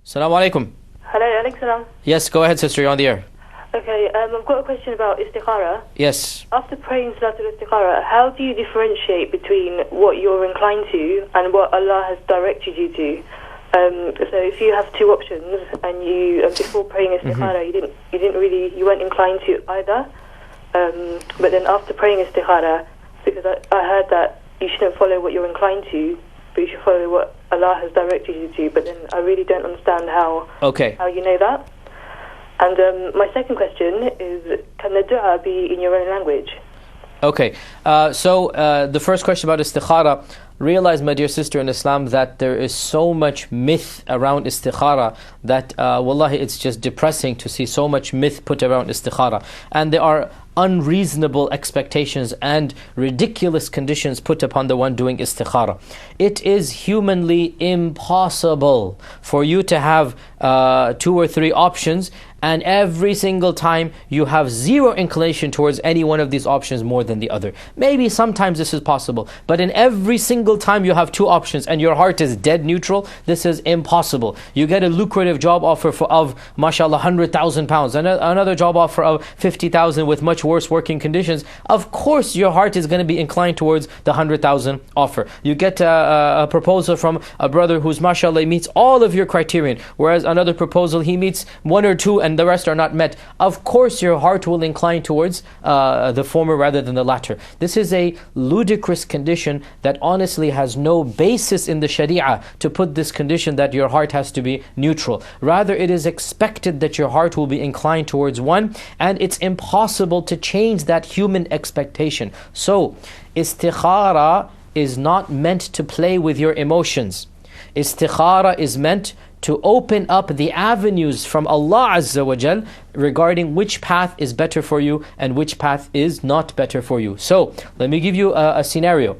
Assalamu alaikum. Hello, Alex. Salam. Yes, go ahead, sister, you're on the air. Okay, I've got a question about istikhara. Yes. After praying Salatul Istikhara, how do you differentiate between what you're inclined to and what Allah has directed you to? So if you have two options and you before praying istikhara, you weren't inclined to either, but then after praying istikhara, because I heard that you shouldn't follow what you're inclined to, but you should follow what Allah has directed you to. But then I really don't understand how you know that. And my second question is, can the dua be in your own language? Okay, so the first question about istikhara, realize, my dear sister in Islam, that there is so much myth around istikhara that wallahi, it's just depressing to see so much myth put around istikhara. And there are unreasonable expectations and ridiculous conditions put upon the one doing istikhara. It is humanly impossible for you to have 2 or 3 options, and every single time you have zero inclination towards any one of these options more than the other. Maybe sometimes this is possible, but in every single time you have 2 options and your heart is dead neutral, this is impossible. You get a lucrative job offer of mashallah £100,000, and another job offer of 50,000 with much worse working conditions. Of course your heart is going to be inclined towards the 100,000 offer. You get a proposal from a brother who's mashallah meets all of your criterion, whereas another proposal he meets 1 or 2 and the rest are not met. Of course your heart will incline towards the former rather than the latter. This is a ludicrous condition that honestly has no basis in the Sharia, to put this condition that your heart has to be neutral. Rather, it is expected that your heart will be inclined towards one, and it's impossible to change that human expectation. So istikhara is not meant to play with your emotions. Istikhara is meant to open up the avenues from Allah Azza wa Jal regarding which path is better for you and which path is not better for you. So let me give you a scenario.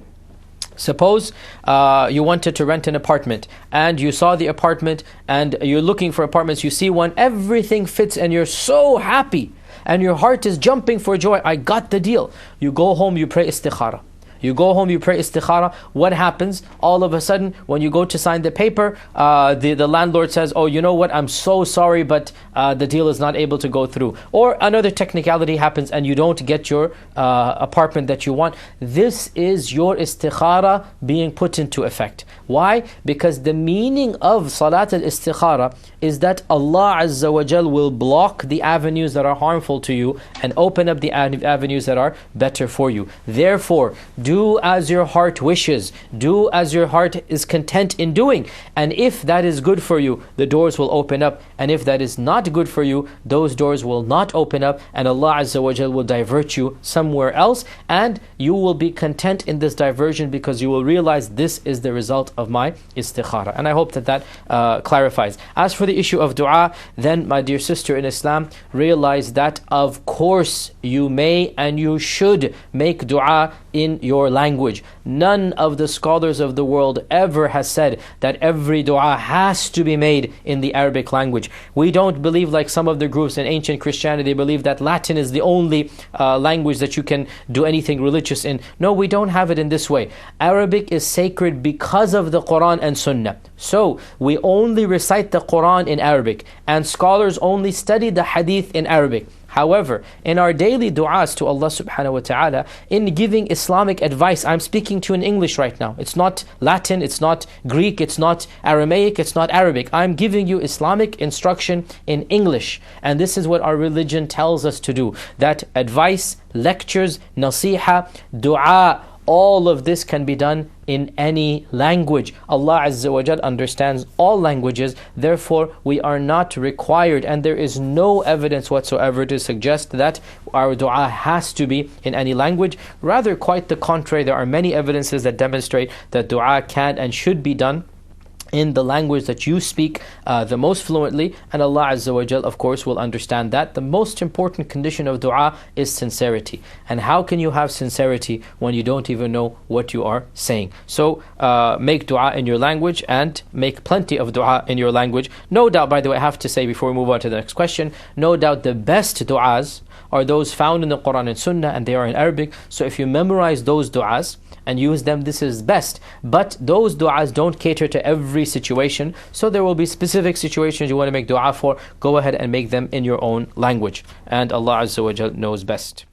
Suppose you wanted to rent an apartment and you saw the apartment and you're looking for apartments, you see one, everything fits and you're so happy and your heart is jumping for joy. I got the deal. You go home, you pray istikhara. You go home, you pray istikhara. What happens? All of a sudden, when you go to sign the paper, the landlord says, oh, you know what, I'm so sorry, but the deal is not able to go through. Or another technicality happens and you don't get your apartment that you want. This is your istikhara being put into effect. Why? Because the meaning of Salat al-Istikhara is that Allah Azza wa Jal will block the avenues that are harmful to you and open up the avenues that are better for you. Therefore, do as your heart wishes. Do as your heart is content in doing. And if that is good for you, the doors will open up. And if that is not good for you, those doors will not open up. And Allah Azza wa Jal will divert you somewhere else. And you will be content in this diversion because you will realize this is the result of my istikhara. And I hope that clarifies. As for the issue of dua, then my dear sister in Islam, realize that of course you may and you should make dua in your language. None of the scholars of the world ever has said that every dua has to be made in the Arabic language. We don't believe, like some of the groups in ancient Christianity believe, that Latin is the only language that you can do anything religious in. No, we don't have it in this way. Arabic is sacred because of the Quran and Sunnah. So we only recite the Quran in Arabic, and scholars only study the Hadith in Arabic. However, in our daily du'as to Allah subhanahu wa ta'ala, in giving Islamic advice, I'm speaking to you in English right now. It's not Latin, it's not Greek, it's not Aramaic, it's not Arabic. I'm giving you Islamic instruction in English. And this is what our religion tells us to do. That advice, lectures, nasiha, du'a, all of this can be done in any language. Allah Azza wa Jal understands all languages. Therefore, we are not required, and there is no evidence whatsoever to suggest that our dua has to be in any language. Rather, quite the contrary, there are many evidences that demonstrate that dua can and should be done in the language that you speak the most fluently, and Allah Azza wa Jal, of course, will understand that. The most important condition of dua is sincerity. And how can you have sincerity when you don't even know what you are saying? So make dua in your language and make plenty of dua in your language. No doubt, by the way, I have to say before we move on to the next question, no doubt the best du'as are those found in the Quran and Sunnah, and they are in Arabic. So if you memorize those du'as and use them, this is best. But those du'as don't cater to every every situation. So there will be specific situations you want to make dua for. Go ahead and make them in your own language. And Allah Azza wa Jal knows best.